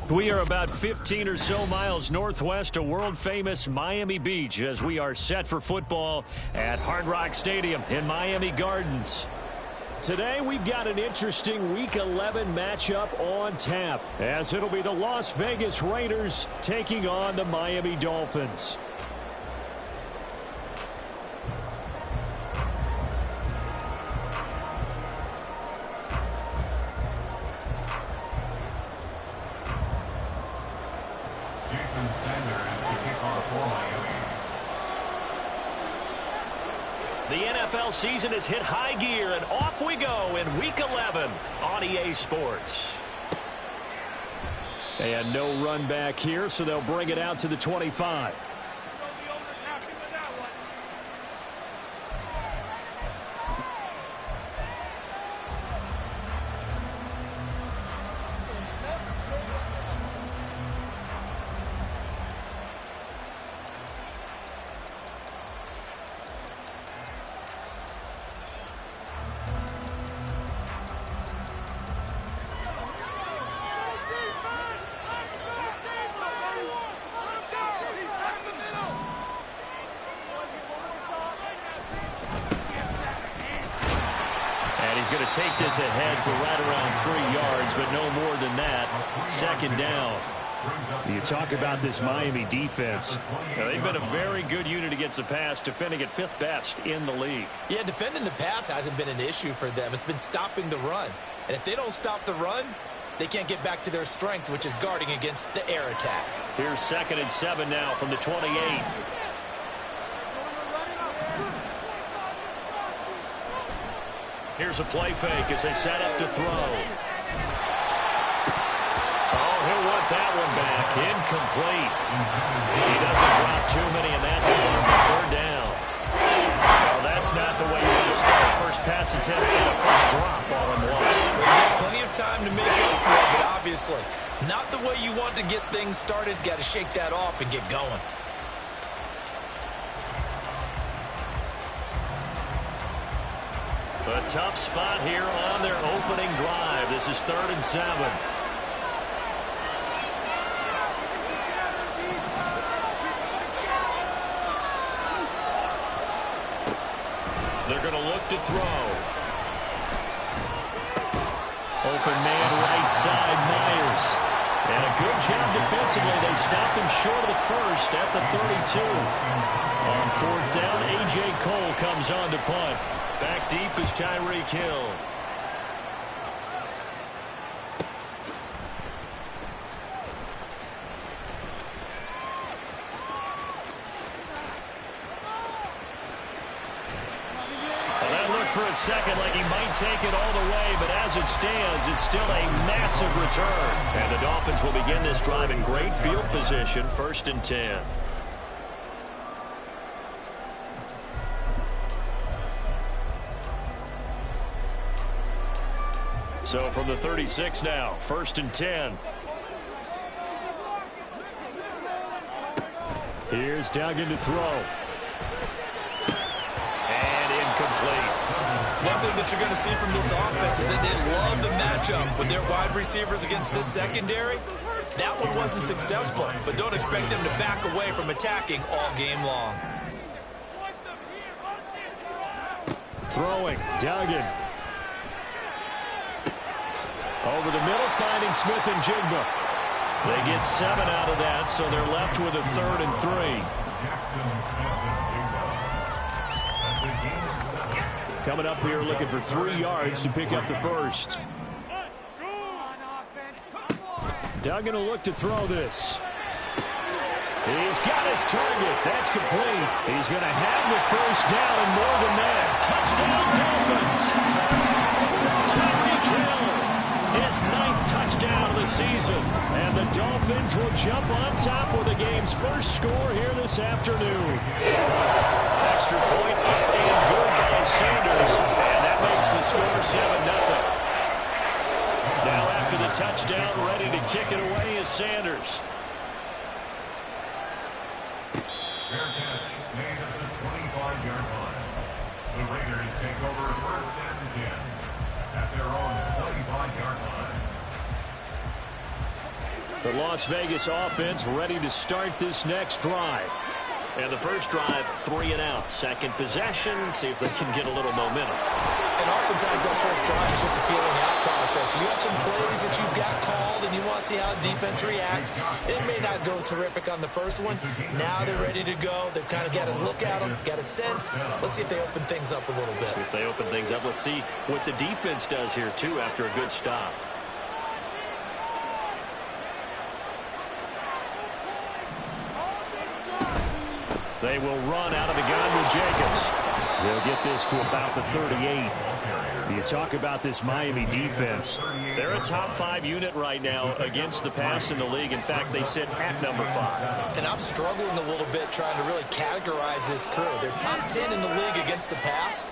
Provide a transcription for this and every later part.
We are about 15 or so miles northwest of world-famous Miami Beach as we are set for football at Hard Rock Stadium in Miami Gardens. Today we've got an interesting Week 11 matchup on tap as it'll be the Las Vegas Raiders taking on the Miami Dolphins. The NFL season has hit high gear, and off we go in Week 11 on EA Sports. And no run back here, so they'll bring it out to the 25. He's going to take this ahead for right around 3 yards, but no more than that. Second down. You talk about this Miami defense. Now, they've been a very good unit against the pass, defending at 5th best in the league. Yeah, defending the pass hasn't been an issue for them. It's been stopping the run. And if they don't stop the run, they can't get back to their strength, which is guarding against the air attack. Here's 2nd and 7 now from the 28. Here's a play fake as they set up to throw. Oh, he'll want that one back. Incomplete. He doesn't drop too many in that department. 3rd down. Well, that's not the way you want to start. First pass attempt and a first drop all in one. You've got plenty of time to make up for it, but obviously not the way you want to get things started. Got to shake that off and get going. A tough spot here on their opening drive. This is 3rd and 7. They're going to look to throw. Open man right side, Myers. And a good job defensively. They stopped him short of the first at the 32. On 4th down, A.J. Cole comes on to punt. Back deep is Tyreek Hill. Well, that looked for a second like he might take it all the way, but as it stands, it's still a massive return. And the Dolphins will begin this drive in great field position, 1st and 10. So from the 36 now, 1st and 10. Here's Duggan to throw. And incomplete. One thing that you're going to see from this offense is that they love the matchup with their wide receivers against this secondary. That one wasn't successful, but don't expect them to back away from attacking all game long. Throwing, Duggan. Over the middle, finding Smith and Jigba. They get 7 out of that, so they're left with a 3rd and 3. Coming up here looking for 3 yards to pick up the first. Duggan will look to throw this. He's got his target. That's complete. He's going to have the first down and more than that. Touchdown, Dolphins. Tyreek Hill. His 9th touchdown of the season. And the Dolphins will jump on top with the game's first score here this afternoon. Extra point up and good by Sanders. And that makes the score 7-0. Now after the touchdown, ready to kick it away is Sanders. Fair catch made at the 25-yard line. The Raiders take over 1st and 10 at their own 25-yard line. The Las Vegas offense ready to start this next drive. And the first drive, 3 and out. Second possession, see if they can get a little momentum. And oftentimes that first drive is just a feeling out process. You have some plays that you've got called and you want to see how defense reacts. It may not go terrific on the first one. Now they're ready to go. They've kind of got to look at them, got a sense. Let's see if they open things up a little bit. See if they open things up. Let's see what the defense does here, too, after a good stop. They will run out of the gun with Jacobs. They'll get this to about the 38. You talk about this Miami defense. They're a top 5 unit right now against the pass in the league. In fact, they sit at number 5. And I'm struggling a little bit trying to really categorize this crew. They're top 10 in the league against the pass,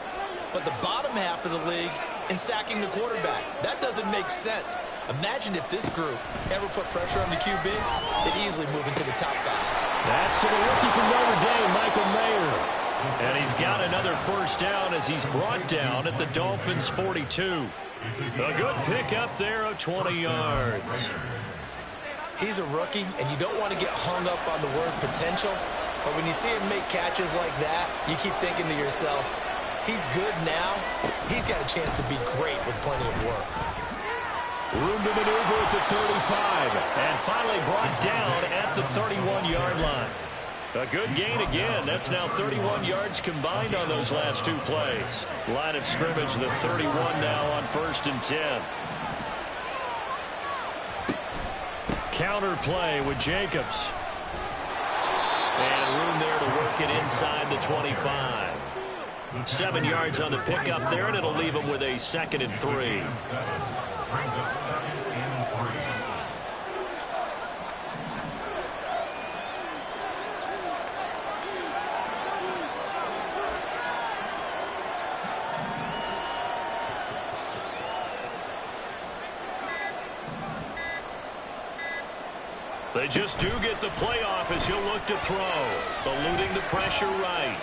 but the bottom half of the league in sacking the quarterback. That doesn't make sense. Imagine if this group ever put pressure on the QB, they'd easily move into the top 5. That's to the rookie from Notre Dame, Michael Mayer. And he's got another first down as he's brought down at the Dolphins' 42. A good pick up there of 20 yards. He's a rookie, and you don't want to get hung up on the word potential. But when you see him make catches like that, you keep thinking to yourself, he's good now. He's got a chance to be great with plenty of work. Room to maneuver at the 35. And finally brought down at the 31-yard line. A good gain again. That's now 31 yards combined on those last 2 plays. Line of scrimmage, the 31 now on 1st and 10. Counter play with Jacobs. And room there to work it inside the 25. 7 yards on the pickup there, and it'll leave him with a 2nd and 3. Brings up 2nd and 3. They just do get the playoff as he'll look to throw. Eluding the pressure right.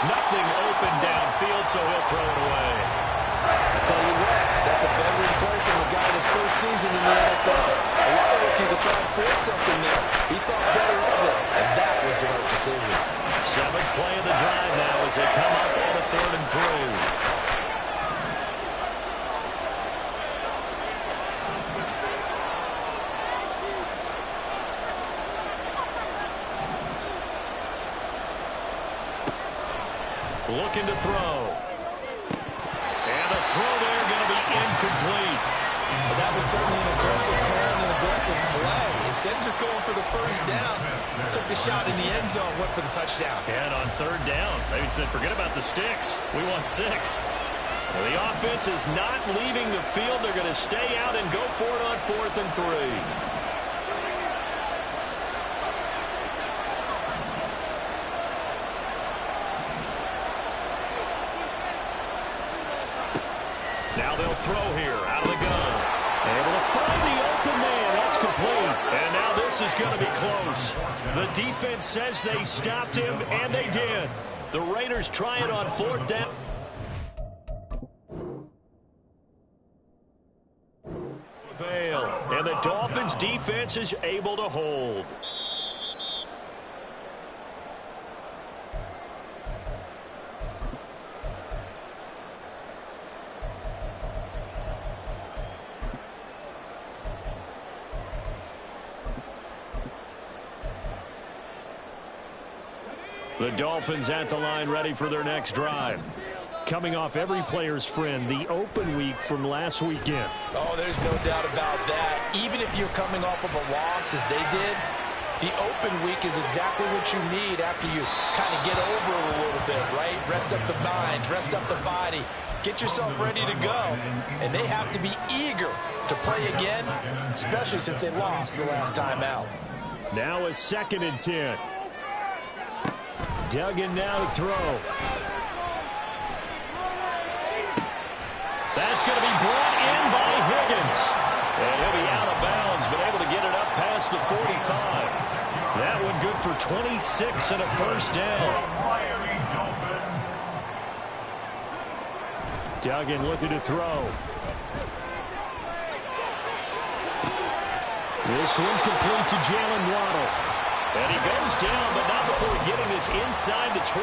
Nothing open downfield, so he'll throw it away. I tell you what, that's a veteran play from a guy in his first season in the NFL. A lot of rookies are trying to force something there. He thought better of it, and that was the right decision. 7th play of the drive now as they come up on a 3rd and 3. Looking to throw. And the throw there going to be incomplete. But that was certainly an aggressive call and an aggressive play. Instead of just going for the first down, took the shot in the end zone, went for the touchdown. And on 3rd down, they said, forget about the sticks. We want 6. Well, the offense is not leaving the field. They're going to stay out and go for it on 4th and 3. Now they'll throw here out of the gun. Able to find the open man. That's complete. And now this is going to be close. The defense says they stopped him, and they did. The Raiders try it on 4th down. Fail. And the Dolphins defense is able to hold. The Dolphins at the line ready for their next drive. Coming off every player's friend, the open week from last weekend. Oh, there's no doubt about that. Even if you're coming off of a loss as they did, the open week is exactly what you need after you kind of get over it a little bit, right? Rest up the mind, rest up the body, get yourself ready to go. And they have to be eager to play again, especially since they lost the last time out. Now a 2nd and 10. Duggan now to throw. That's going to be brought in by Higgins. And he'll be out of bounds, but able to get it up past the 45. That one good for 26 and a first down. Duggan looking to throw. This one complete to Jalen Waddle. And he goes down, but not before getting this inside the 25.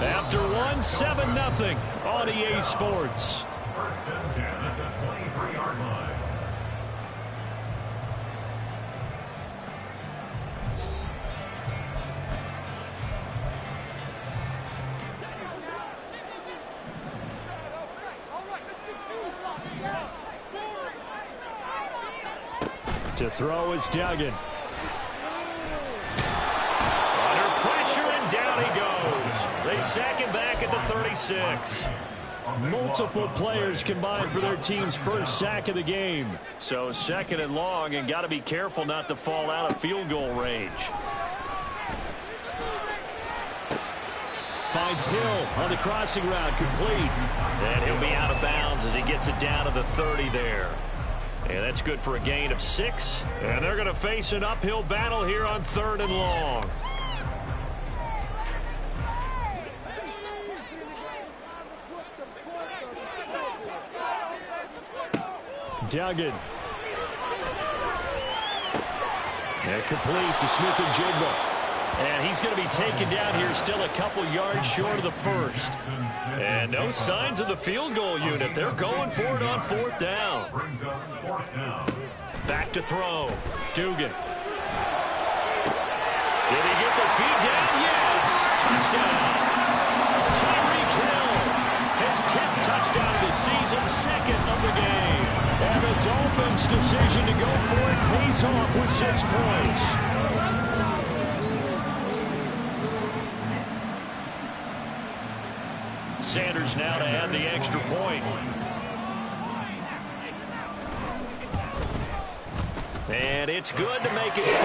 After one, 7-0 on EA Sports. First and 10 at the 23-yard line. To throw is Duggan. Under pressure, and down he goes. They sack him back at the 36. Multiple players combined for their team's first sack of the game. So 2nd and long, and got to be careful not to fall out of field goal range. Finds Hill on the crossing route, complete. And he'll be out of bounds as he gets it down to the 30 there. And that's good for a gain of 6. And they're going to face an uphill battle here on 3rd and long. Duggan. And complete to Smith-Njigba. And he's going to be taken down here still a couple yards short of the first. And no signs of the field goal unit. They're going for it on 4th down. Back to throw. Dugan. Did he get the feed down? Yes. Touchdown. Tyreek Hill. His 10th touchdown of the season, 2nd of the game. And the Dolphins' decision to go for it pays off with 6 points. Sanders now to add the extra point. And it's good to make it 13-0.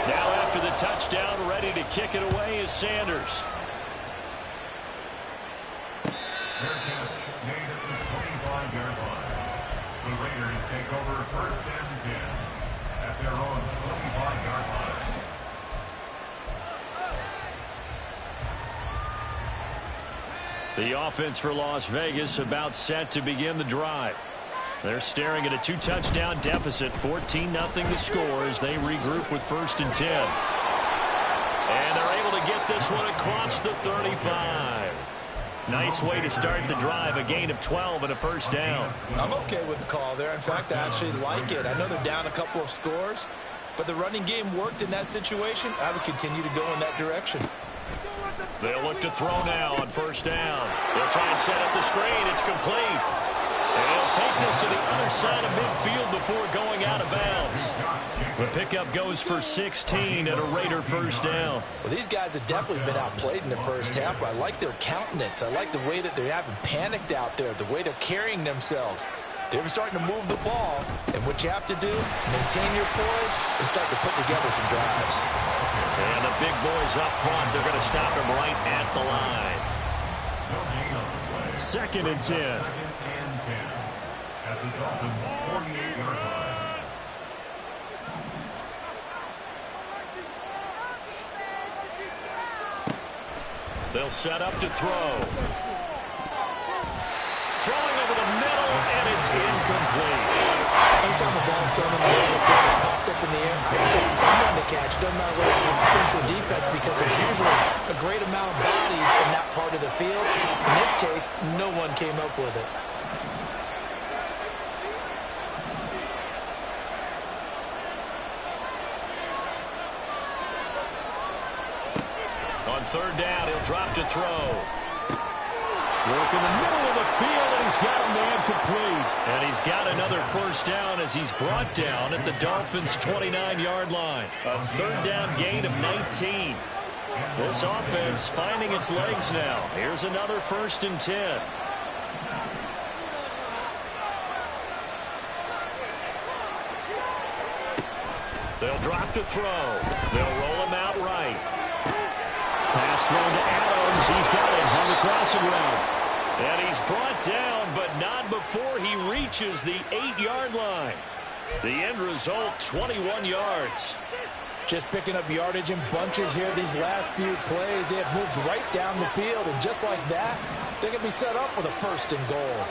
Now after the touchdown, ready to kick it away is Sanders. Fair catch made at the 25-yard line. The Raiders take over 1st and 10 at their own 25-yard line. The offense for Las Vegas about set to begin the drive. They're staring at a 2-touchdown deficit, 14-0 the score as they regroup with 1st and 10. And they're able to get this one across the 35. Nice way to start the drive, a gain of 12 and a 1st down. I'm okay with the call there. In fact, I actually like it. I know they're down a couple of scores, but the running game worked in that situation. I would continue to go in that direction. They'll look to throw now on 1st down. They'll try and set up the screen. It's complete. And he'll take this to the other side of midfield before going out of bounds. The pickup goes for 16 and a Raider 1st down. Well, these guys have definitely been outplayed in the first half. I like their countenance. I like the way that they haven't panicked out there, the way they're carrying themselves. They're starting to move the ball, and what you have to do, maintain your poise and start to put together some drives. And the big boys up front, they're going to stop him right at the line. 2nd and 10. 2nd and 10 at the Dolphins' 48-yard line. They'll set up to throw. Throwing over the middle, and it's incomplete. Anytime the ball's thrown in the middle, the ball is popped up in the air, expect someone to catch. Doesn't matter whether it's offense or defense, because there's usually a great amount of bodies in that part of the field. In this case, no one came up with it. On 3rd down, he'll drop to throw. Work in the middle of the field, and he's got a man complete. And he's got another 1st down as he's brought down at the Dolphins' 29-yard line. A 3rd down gain of 19. This offense finding its legs now. Here's another 1st and 10. They'll drop to throw. They'll roll him out right. Pass thrown to Adams. He's got it on the crossing route. And he's brought down, but not before he reaches the 8-yard line. The end result, 21 yards. Just picking up yardage in bunches here these last few plays. They have moved right down the field, and just like that, they're going to be set up with a 1st and goal.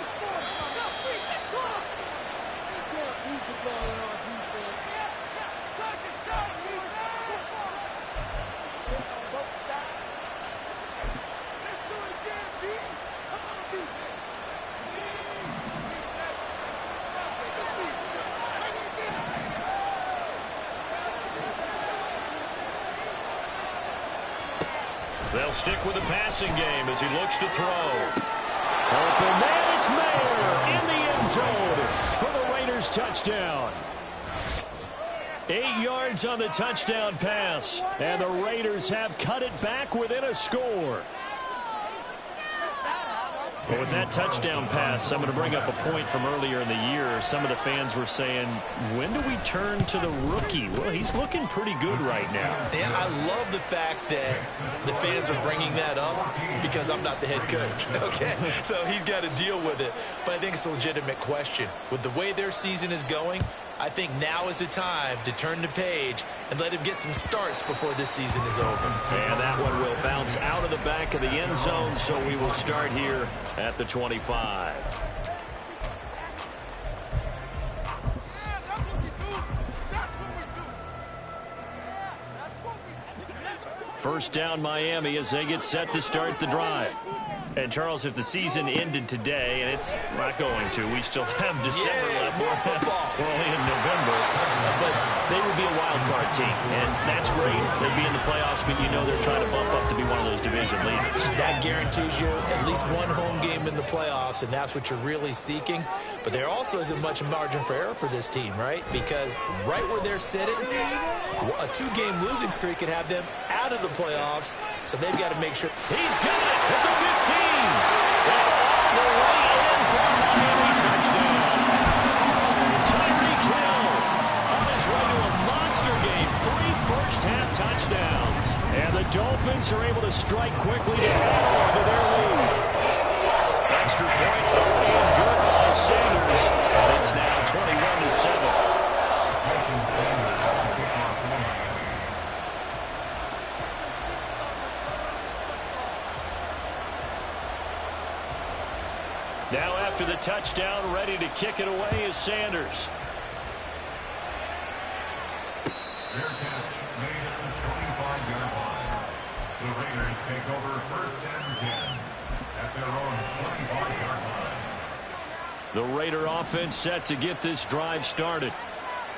They'll stick with the passing game as he looks to throw. Open man, it's Mayer in the end zone for the Raiders touchdown. 8 yards on the touchdown pass, and the Raiders have cut it back within a score. Well, with that touchdown pass, I'm going to bring up a point from earlier in the year. Some of the fans were saying, when do we turn to the rookie? Well, he's looking pretty good right now. Yeah, I love the fact that the fans are bringing that up because I'm not the head coach, okay? So he's got to deal with it. But I think it's a legitimate question. With the way their season is going, I think now is the time to turn the page and let him get some starts before this season is over. And that one will bounce out of the back of the end zone, so we will start here at the 25. First down, Miami, as they get set to start the drive. And, Charles, if the season ended today, and it's not going to, we still have December left. More football. We're only in November. But they would be a wild card team, and that's great. They'd be in the playoffs, but you know they're trying to bump up to be one of those division leaders. That guarantees you at least one home game in the playoffs, and that's what you're really seeking. But there also isn't much margin for error for this team, right? Because right where they're sitting, a 2-game losing streak could have them out of the playoffs, so they've got to make sure. He's got it at the 15. And all the way in for Miami touchdown. Tyreek Hill on his way to a monster game. 3 first-half touchdowns. And the Dolphins are able to strike quickly to add on to their lead. Extra point and good by Sanders. And it's now 21-7. Now after the touchdown, ready to kick it away is Sanders. Fair catch made at the 25-yard line. The Raiders take over 1st and 10 at their own 25-yard line. The Raider offense set to get this drive started.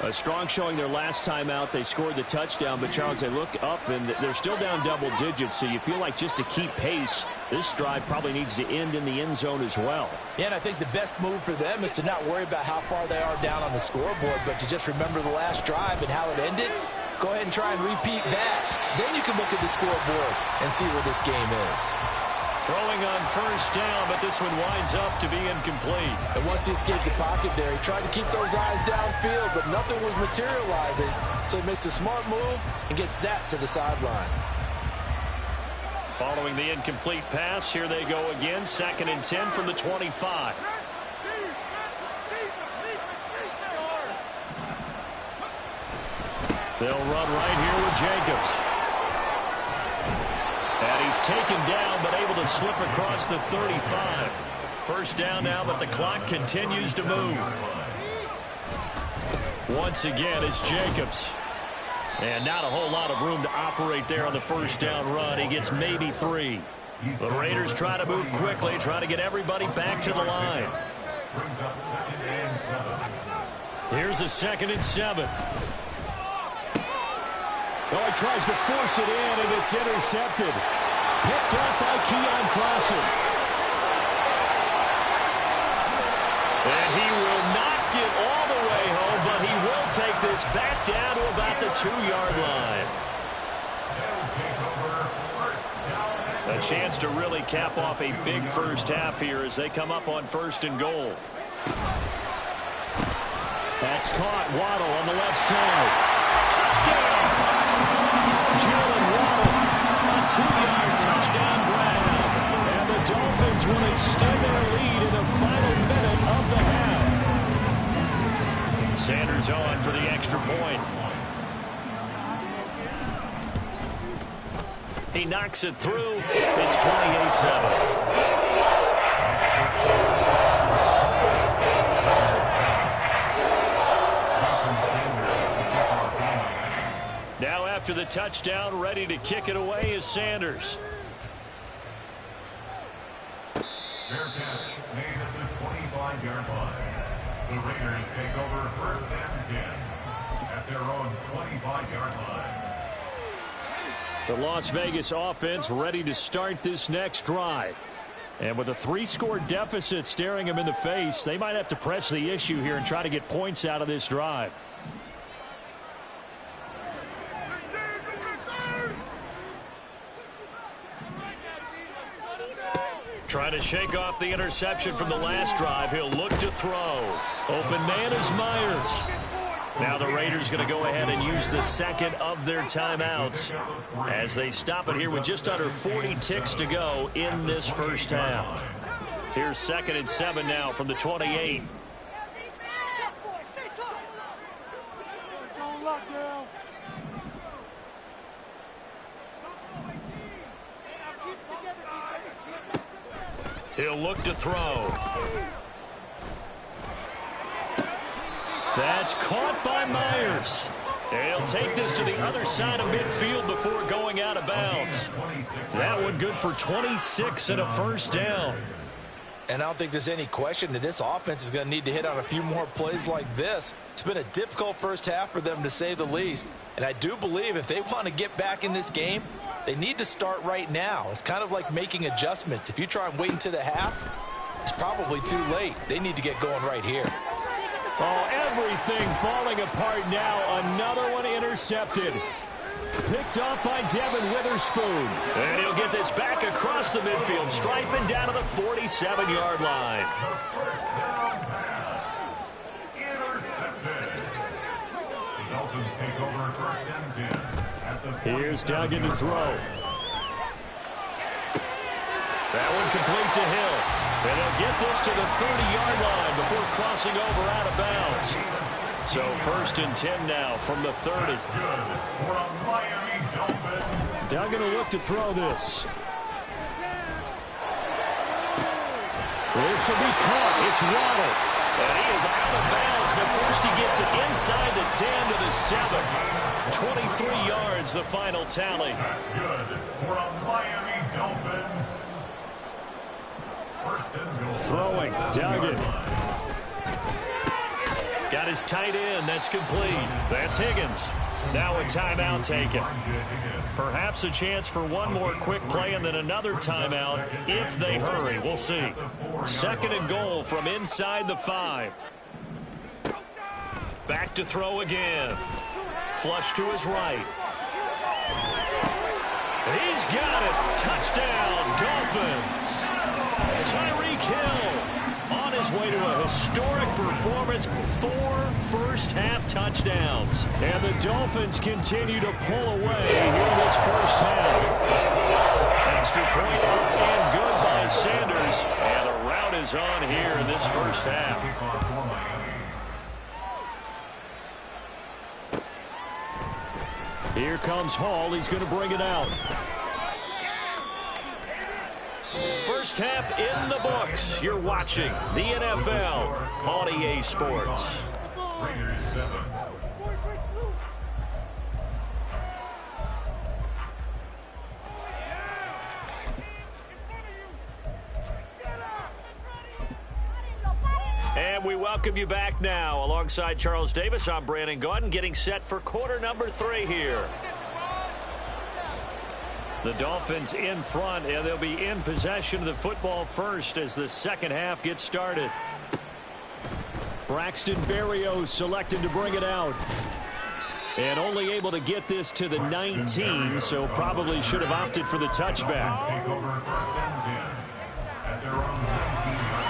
A strong showing their last time out. They scored the touchdown, but, Charles, they look up, and they're still down double digits, so you feel like just to keep pace, this drive probably needs to end in the end zone as well. Yeah, and I think the best move for them is to not worry about how far they are down on the scoreboard, but to just remember the last drive and how it ended. Go ahead and try and repeat that. Then you can look at the scoreboard and see where this game is. Throwing on first down, but this one winds up to be incomplete. And once he escaped the pocket there, he tried to keep those eyes downfield, but nothing was materializing. So he makes a smart move and gets that to the sideline. Following the incomplete pass, here they go again. 2nd and 10 from the 25. They'll run right here with Jacobs. And he's taken down, but able to slip across the 35. First down now, but the clock continues to move. Once again, it's Jacobs. And not a whole lot of room to operate there on the first down run. He gets maybe 3. The Raiders try to move quickly, try to get everybody back to the line. Brings up 2nd and 7. Here's a 2nd and 7. Oh, he tries to force it in, and it's intercepted. Picked up by Keon Clausen. And he will not get all the way home, but he will take this back down to about the 2-yard line. A chance to really cap off a big first half here as they come up on 1st and goal. That's caught. Waddle on the left side. Touchdown! Jalen Waddle, a 2-yard touchdown grab. And the Dolphins will extend their lead in the final minute of the half. Sanders on for the extra point. He knocks it through. It's 28-7. Now after the touchdown, ready to kick it away is Sanders. Fair catch made at the 25-yard line. The Raiders take over first and 10 at their own 25-yard line. The Las Vegas offense ready to start this next drive. And with a 3-score deficit staring them in the face, they might have to press the issue here and try to get points out of this drive. Trying to shake off the interception from the last drive. He'll look to throw. Open man is Myers. Now the Raiders going to go ahead and use the second of their timeouts as they stop it here with just under 40 ticks to go in this first half. Here's 2nd and 7 now from the 28. He'll look to throw. That's caught by Myers. He'll take this to the other side of midfield before going out of bounds. That one good for 26 and a first down. And I don't think there's any question that this offense is going to need to hit on a few more plays like this. It's been a difficult first half for them, to say the least. And I do believe if they want to get back in this game, they need to start right now. It's kind of like making adjustments. If you try and wait until the half, it's probably too late. They need to get going right here. Oh, everything falling apart now. Another one intercepted. Picked off by Devin Witherspoon. And he'll get this back across the midfield, striping down to the 47-yard line. First down pass. Intercepted. The Dolphins take over first and 10 at the 47-yard line. Here's Duggan to throw. That one complete to Hill. And they'll get this to the 30-yard line before crossing over out of bounds. So 1st and 10 now from the 30. That's good for a Miami Dolphin. Duggan will look to throw this. This will be caught. It's Waddle. And he is out of bounds, but first he gets it inside the 10 to the 7. 23 yards, the final tally. That's good for a Miami Dolphin. First and goal. Throwing, Duggan. Got his tight end. That's complete. That's Higgins. Now a timeout taken. Perhaps a chance for one more quick play and then another timeout if they hurry. We'll see. 2nd and goal from inside the 5. Back to throw again. Flush to his right. He's got it. Touchdown, Dolphins. Tyreek Hill on his way to a historic performance. 4 first-half touchdowns. And the Dolphins continue to pull away here in this first half. Extra point up and good by Sanders. And the route is on here in this first half. Here comes Hall. He's going to bring it out. First half in the books. You're watching the NFL on EA Sports. Raiders 7. And we welcome you back now. Alongside Charles Davis, I'm Brandon Gaudin, getting set for quarter number 3 here. The Dolphins in front, and they'll be in possession of the football first as the second half gets started. Braxton Berrios selected to bring it out. And only able to get this to the 19, so probably should have opted for the touchback. Take over first and 10 at their own 19-yard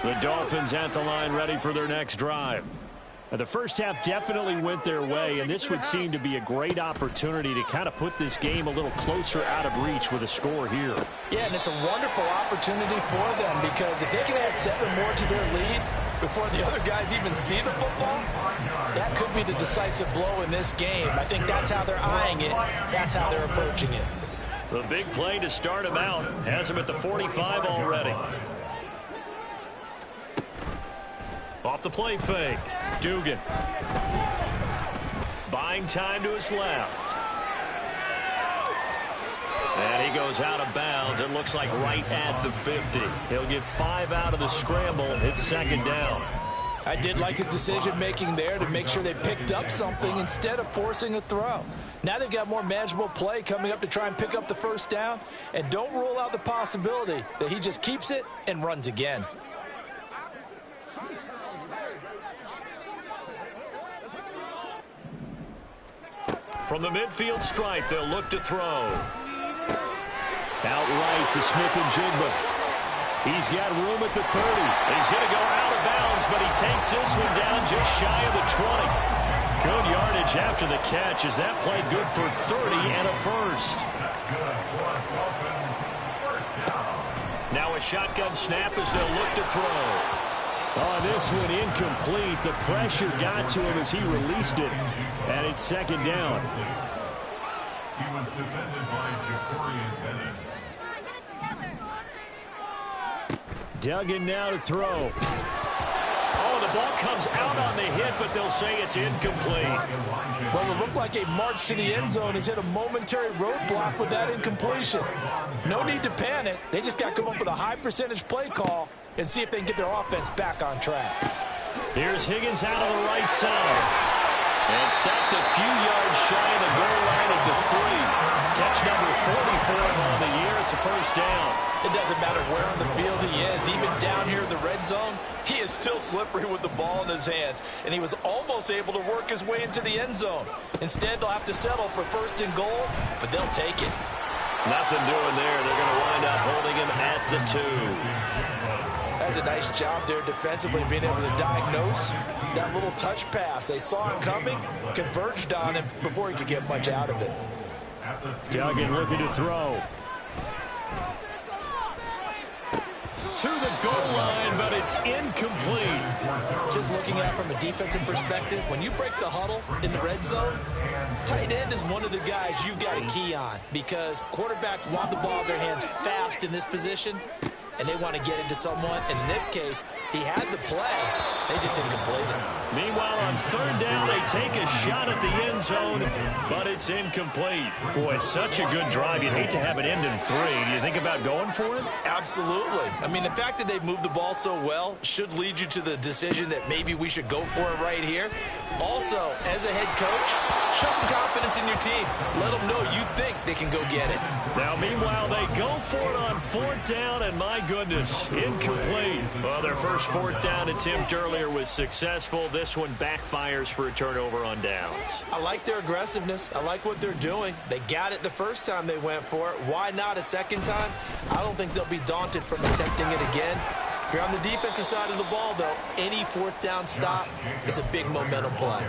line. The Dolphins at the line ready for their next drive. The first half definitely went their way, and this would seem to be a great opportunity to kind of put this game a little closer out of reach with a score here. Yeah, and it's a wonderful opportunity for them because if they can add 7 more to their lead, before the other guys even see the football? That could be the decisive blow in this game. I think that's how they're eyeing it. That's how they're approaching it. The big play to start him out has him at the 45 already. Off the play fake. Dugan. Buying time to his left. And he goes out of bounds. It looks like right at the 50. He'll get 5 out of the scramble. It's second down. I did like his decision-making there to make sure they picked up something instead of forcing a throw. Now they've got more manageable play coming up to try and pick up the first down. And don't rule out the possibility that he just keeps it and runs again. From the midfield stripe, they'll look to throw. Outright to Smith-Njigba. He's got room at the 30. He's going to go out of bounds, but he takes this one down just shy of the 20. Good yardage after the catch as that played good for 30 and a first. Now a shotgun snap as they'll look to throw. On this one, incomplete. The pressure got to him as he released it, and it's second down. He was defended by Jacorian Bennett. Duggan now to throw. Oh, the ball comes out on the hit, but they'll say it's incomplete. Well, it looked like a march to the end zone has hit a momentary roadblock with that incompletion. No need to panic. They just got to come up with a high percentage play call and see if they can get their offense back on track. Here's Higgins out on the right side. And stopped a few yards shy of the goal line at the 3. Catch number 40 for him on the year. It's a first down. It doesn't matter where on the field he is. Even down here in the red zone, he is still slippery with the ball in his hands. And he was almost able to work his way into the end zone. Instead, they'll have to settle for first and goal, but they'll take it. Nothing doing there. They're going to wind up holding him at the 2. That's a nice job there defensively, being able to diagnose that little touch pass. They saw it coming, converged on him before he could get much out of it. Duggan looking to throw. To the goal line, but it's incomplete. Just looking at it from a defensive perspective, when you break the huddle in the red zone, tight end is one of the guys you've got to key on because quarterbacks want the ball in their hands fast in this position, and they want to get it to someone. And in this case, he had the play. They just didn't complete it. Meanwhile, on third down, they take a shot at the end zone, but it's incomplete. Boy, it's such a good drive. You'd hate to have it end in 3. Do you think about going for it? Absolutely. I mean, the fact that they've moved the ball so well should lead you to the decision that maybe we should go for it right here. Also, as a head coach, show some confidence in your team. Let them know you think they can go get it. Now, meanwhile, they go for it on fourth down, and my goodness, incomplete. Well, their first fourth down attempt earlier was successful. This one backfires for a turnover on downs. I like their aggressiveness. I like what they're doing. They got it the first time they went for it. Why not a second time? I don't think they'll be daunted from attempting it again. If you're on the defensive side of the ball, though, any fourth down stop is a big momentum play.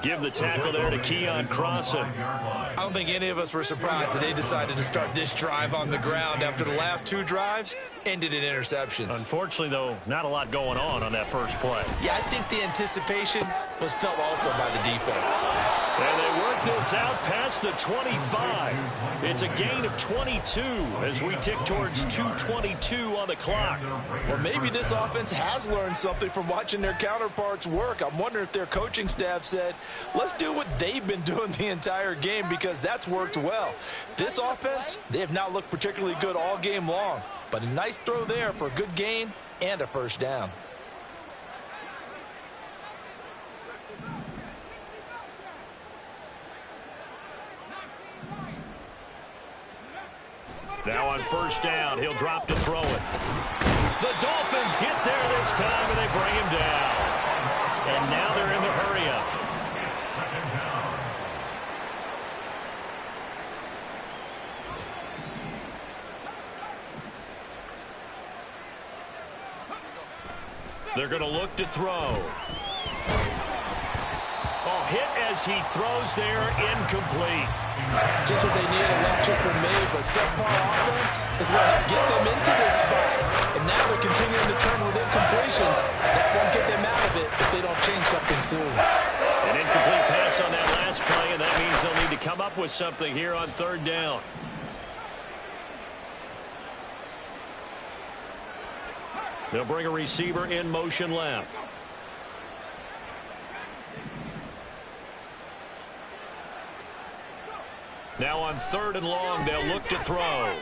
Give the tackle there to Keon Crossan. I don't think any of us were surprised that they decided to start this drive on the ground after the last 2 drives ended in interceptions. Unfortunately, though, not a lot going on that first play. Yeah, I think the anticipation was felt also by the defense. And they work this out past the 25. It's a gain of 22 as we tick towards 2:22 on the clock. Well, maybe this offense has learned something from watching their counterparts work. I'm wondering if their coaching staff said, let's do what they've been doing the entire game because that's worked well. This offense, they have not looked particularly good all game long. But a nice throw there for a good gain and a first down. Now on first down, he'll drop to throw it. The Dolphins get there this time, and they bring him down. And now they're in the hurry-up. They're going to look to throw. Oh, hit as he throws there, incomplete. Just what they need, a lecture from me, but subpar offense is what helped get them into this spot. And now they're continuing to trend with incompletions. That won't get up with something here on third down. They'll bring a receiver in motion left. Now on third and long, they'll look to throw.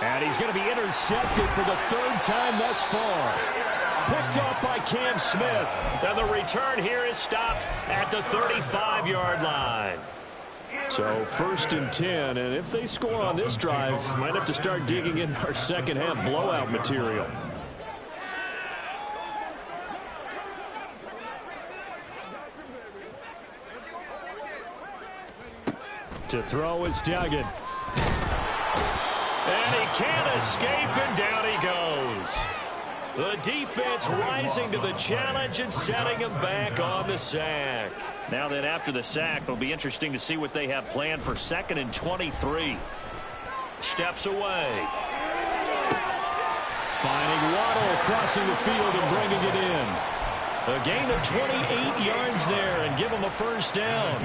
And he's going to be intercepted for the third time thus far. Picked off by Cam Smith. And the return here is stopped at the 35-yard line. So first and 10, and if they score on this drive, might have to start digging in our second half blowout material. To throw is Duggan. And he can't escape, and down he goes. The defense rising to the challenge and setting him back on the sack. Now then, after the sack, it'll be interesting to see what they have planned for 2nd and 23. Steps away. Finding Waddle crossing the field and bringing it in. A gain of 28 yards there and give him a first down.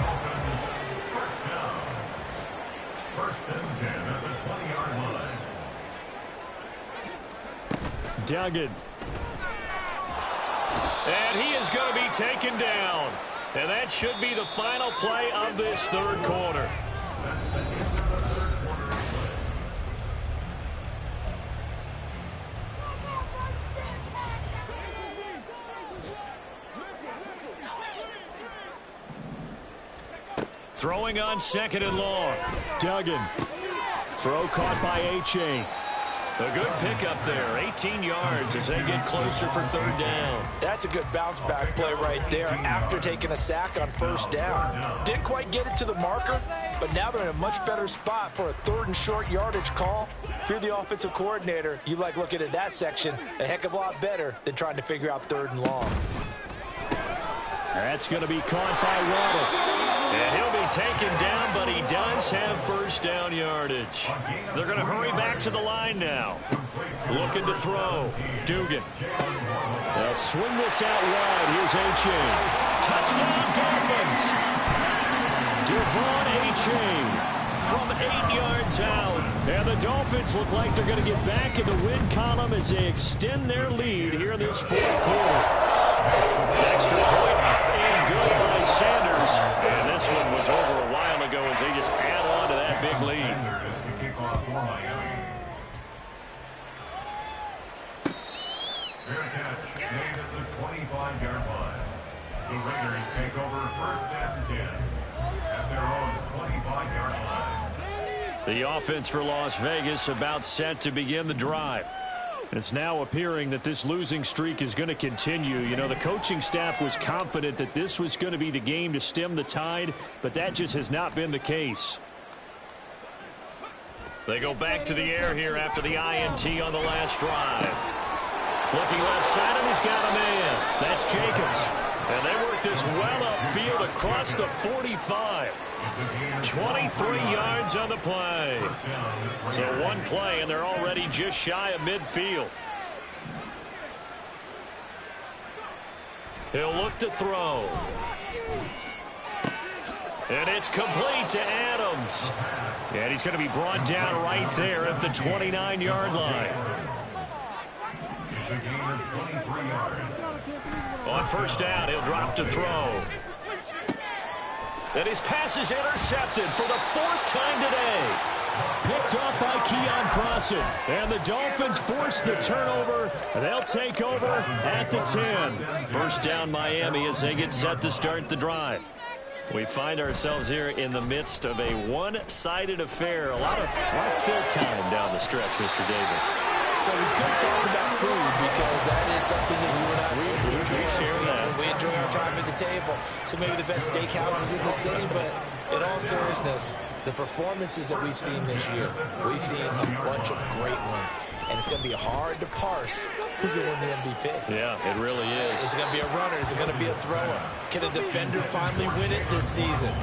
First and 10 at the 20-yard line. Duggan. And he is going to be taken down. And that should be the final play of this third quarter. Throwing on 2nd and long. Duggan. Throw caught by Achane. A good pickup there. 18 yards as they get closer for third down. That's a good bounce back play right there after taking a sack on first down. Didn't quite get it to the marker, but now they're in a much better spot for a 3rd and short yardage call. If you're the offensive coordinator, you like looking at that section a heck of a lot better than trying to figure out 3rd and long. That's going to be caught by Waddle. And he'll be taken down, but he does have first down yardage. They're going to hurry back to the line now. Looking to throw. Dugan. They'll swing this out wide. Here's Achane. Touchdown, Dolphins. Devon Achane from 8 yards out. And the Dolphins look like they're going to get back in the win column as they extend their lead here in this fourth quarter. Extra point and good by Sanders. And this one was over a while ago as they just add on to that big lead. Fair catch made at the 25-yard line. The Raiders take over 1st and 10 at their own 25-yard line. The offense for Las Vegas about set to begin the drive. It's now appearing that this losing streak is going to continue. You know, the coaching staff was confident that this was going to be the game to stem the tide, but that just has not been the case. They go back to the air here after the INT on the last drive. Looking left side, and he's got a man. That's Jacobs. And they work this well upfield across the 45. 23 yards on the play. So one play, and they're already just shy of midfield. He'll look to throw. And it's complete to Adams. And he's going to be brought down right there at the 29-yard line. It's a gain of 23 yards. On first down, he'll drop to throw. And his pass is intercepted for the 4th time today. Picked off by Keon Crossan. And the Dolphins force the turnover. They'll take over at the 10. First down, Miami, as they get set to start the drive. We find ourselves here in the midst of a one-sided affair. A lot of fill time down the stretch, Mr. Davis. So we could talk about food because that is something that you and I enjoy. share that. We enjoy our time at the table. So maybe the best steakhouses in the city, but in all seriousness, the performances that we've seen this year, we've seen a bunch of great ones. And it's going to be hard to parse who's going to win the MVP. Yeah, it really is. Is it going to be a runner? Is it going to be a thrower? Can a defender finally win it this season?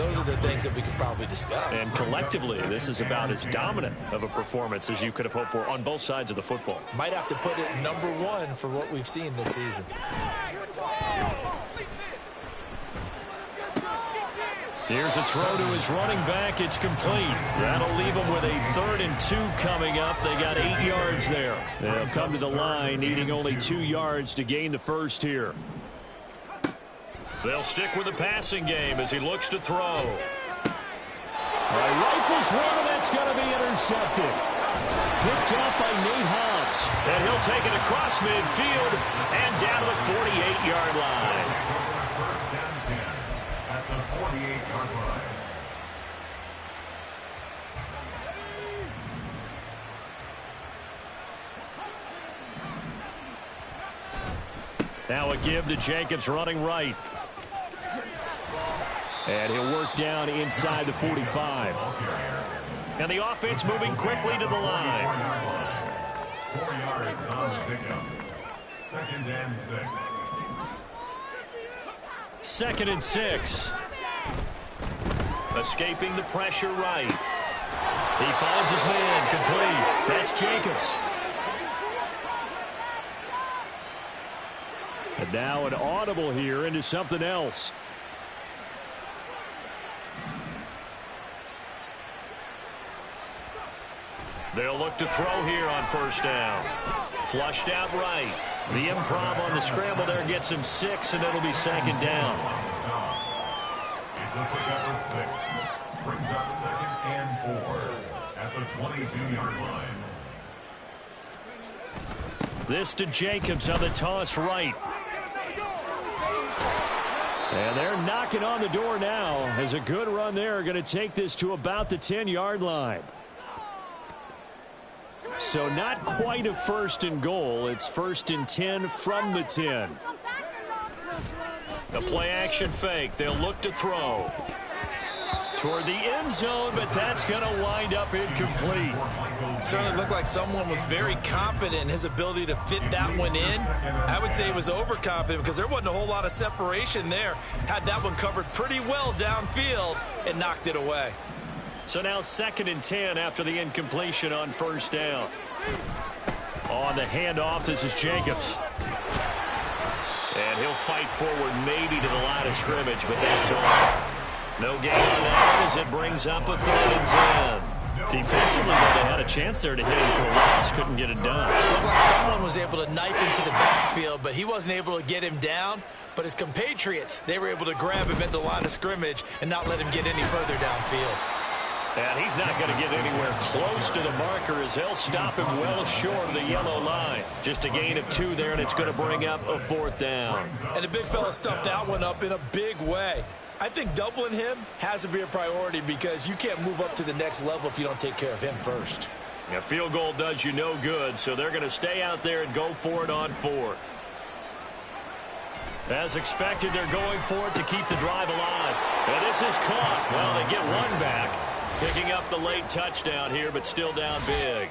those are the things that we could probably discuss. And collectively, this is about as dominant of a performance as you could have hoped for on both sides of the football. Might have to put it #1 for what we've seen this season. Here's a throw to his running back. It's complete. That'll leave him with a 3rd and 2 coming up. They got 8 yards there. They'll come to the line, needing only 2 yards to gain the first here. They'll stick with the passing game as he looks to throw. All right, rifles one, and that's going to be intercepted. Picked up by Nate Hobbs. And he'll take it across midfield and down to the 48-yard line. First down 10 at the 48-yard line. Now a give to Jacobs running right. And he'll work down inside the 45. And the offense moving quickly to the line. 4 yards on the pickup. 2nd and 6. 2nd and 6. Escaping the pressure right. He finds his man complete. That's Jacobs. And now an audible here into something else. They'll look to throw here on 1st down. Flushed out right. The improv on the scramble there gets him 6, and it'll be 2nd down. It's a pickup of 6. Brings up 2nd and 4 at the 22-yard line. This to Jacobs on the toss right. And they're knocking on the door now as a good run there. Going to take this to about the 10-yard line. So not quite a 1st and goal. It's 1st and 10 from the 10. The play action fake. They'll look to throw. Toward the end zone, but that's going to wind up incomplete. Certainly looked like someone was very confident in his ability to fit that one in. I would say he was overconfident because there wasn't a whole lot of separation there. Had that one covered pretty well downfield and knocked it away. So now 2nd and 10 after the incompletion on 1st down. On the handoff, this is Jacobs. And he'll fight forward maybe to the line of scrimmage, but that's all. No gain on that as it brings up a 3rd and 10. Defensively, though, they had a chance there to hit him for a loss. Couldn't get it done. It looked like someone was able to knife into the backfield, but he wasn't able to get him down. But his compatriots, they were able to grab him at the line of scrimmage and not let him get any further downfield. And he's not going to get anywhere close to the marker as they'll stop him well short of the yellow line. Just a gain of 2 there, and it's going to bring up a 4th down. And the big fella stuffed that one up in a big way. I think doubling him has to be a priority because you can't move up to the next level if you don't take care of him first. A field goal does you no good, so they're going to stay out there and go for it on 4th. As expected, they're going for it to keep the drive alive. And this is caught. Well, they get one back. Picking up the late touchdown here, but still down big.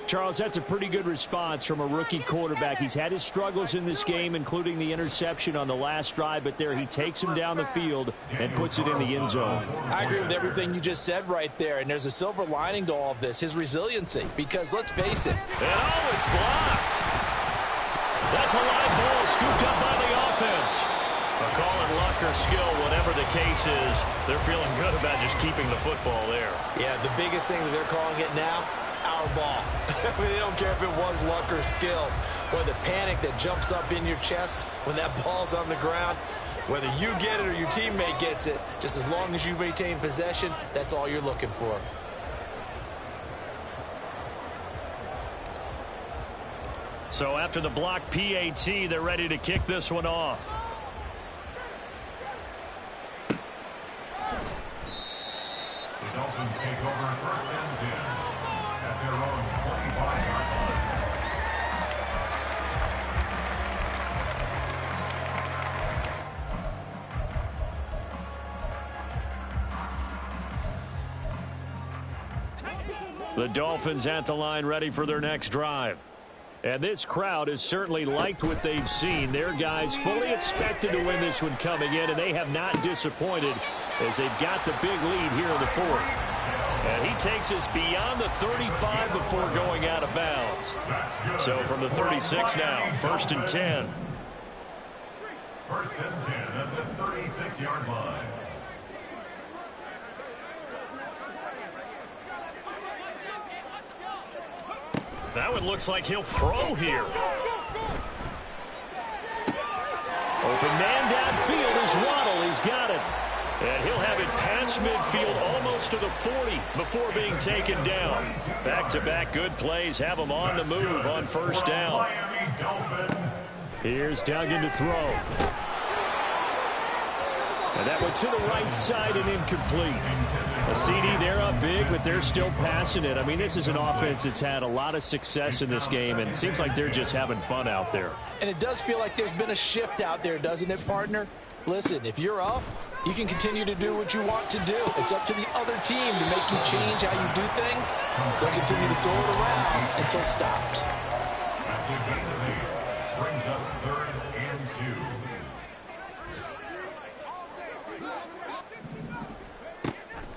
Charles, that's a pretty good response from a rookie quarterback. He's had his struggles in this game, including the interception on the last drive, but there he takes him down the field and puts it in the end zone. I agree with everything you just said right there, and there's a silver lining to all of this, his resiliency, because let's face it. And oh, it's blocked. That's a live ball scooped up by the offense. Call it luck or skill, whatever the case is, they're feeling good about just keeping the football there. Yeah, the biggest thing that they're calling it now, our ball. They don't care if it was luck or skill. Boy, the panic that jumps up in your chest when that ball's on the ground, whether you get it or your teammate gets it, just as long as you maintain possession, that's all you're looking for. So after the block PAT, they're ready to kick this one off. The Dolphins take over 1st and 10 at their own 25-yard line. The Dolphins at the line ready for their next drive. And this crowd has certainly liked what they've seen. Their guys fully expected to win this one coming in, and they have not disappointed as they've got the big lead here in the fourth. And he takes us beyond the 35 before going out of bounds. So from the 36 now, 1st and 10. 1st and 10 at the 36-yard line. That one looks like he'll throw here. Open man downfield is Waddle. He's got it. And he'll have it past midfield almost to the 40 before being taken down. Back-to-back good plays have him on the move on 1st down. Here's Duggan to throw. And that one to the right side and incomplete. A CD, they're up big, but they're still passing it. I mean, this is an offense that's had a lot of success in this game, and it seems like they're just having fun out there. And it does feel like there's been a shift out there, doesn't it, partner? Listen, if you're up, you can continue to do what you want to do. It's up to the other team to make you change how you do things. They'll continue to throw it around until stopped. That's a gain of 8. Brings up 3rd and 2.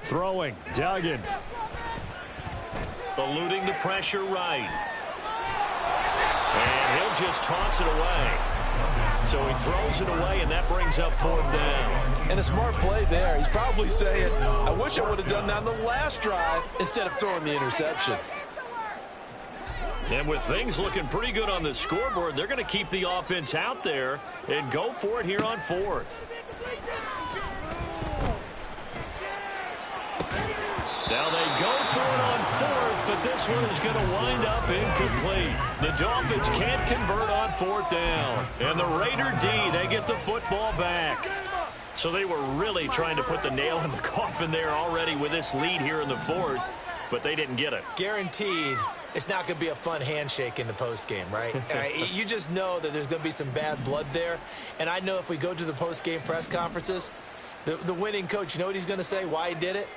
Throwing, Duggan. Eluding the pressure right. And he'll just toss it away. So he throws it away, and that brings up 4th down. And a smart play there. He's probably saying, I wish I would have done that on the last drive instead of throwing the interception. And with things looking pretty good on the scoreboard, they're going to keep the offense out there and go for it here on 4th. Now they go for it on 4th, but this one is going to wind up incomplete. The Dolphins can't convert on 4th down. And the Raider D, they get the football back. So they were really trying to put the nail in the coffin there already with this lead here in the 4th, but they didn't get it. Guaranteed, it's not going to be a fun handshake in the postgame, right? You just know that there's going to be some bad blood there. And I know if we go to the postgame press conferences, the winning coach, you know what he's going to say, why he did it?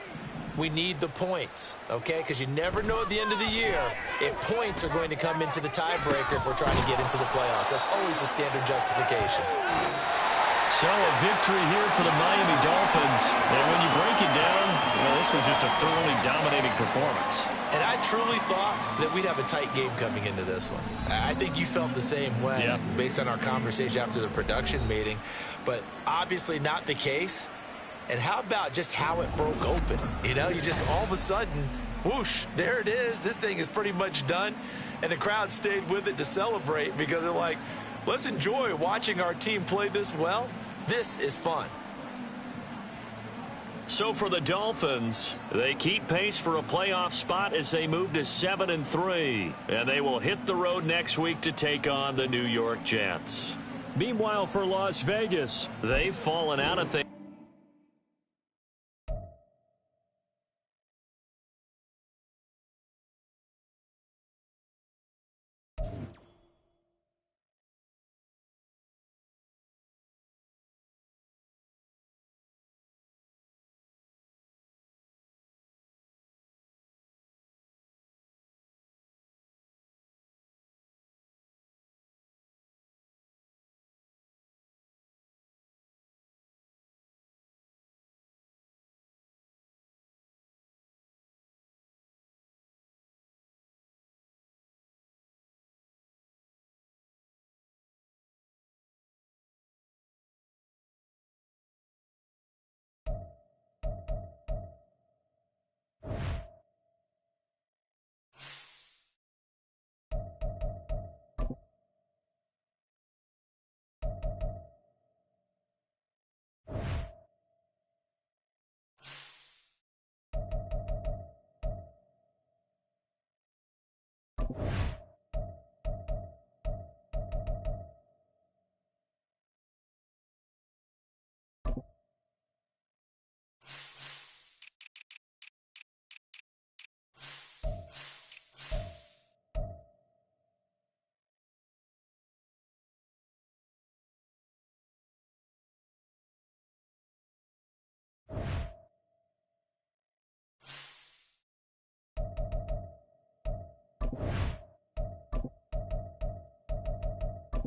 We need the points, okay? Because you never know at the end of the year if points are going to come into the tiebreaker if we're trying to get into the playoffs. That's always the standard justification. So a victory here for the Miami Dolphins. And when you break it down, well, this was just a thoroughly dominating performance. And I truly thought that we'd have a tight game coming into this one. I think you felt the same way based on our conversation after the production meeting. But obviously not the case. And how about just how it broke open? You know, you just all of a sudden, whoosh, there it is. This thing is pretty much done. And the crowd stayed with it to celebrate because they're like, let's enjoy watching our team play this well. This is fun. So for the Dolphins, they keep pace for a playoff spot as they move to 7-3. And they will hit the road next week to take on the New York Jets. Meanwhile, for Las Vegas, they've fallen out of things.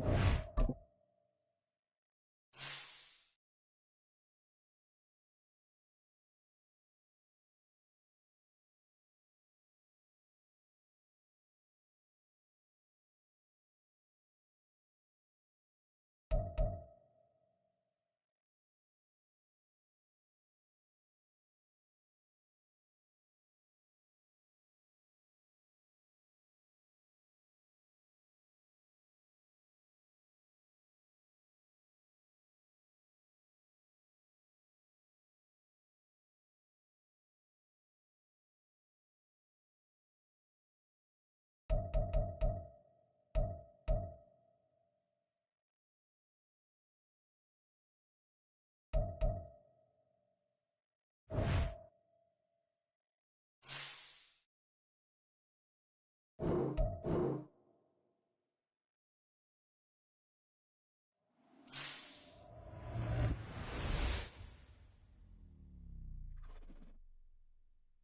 Raiders.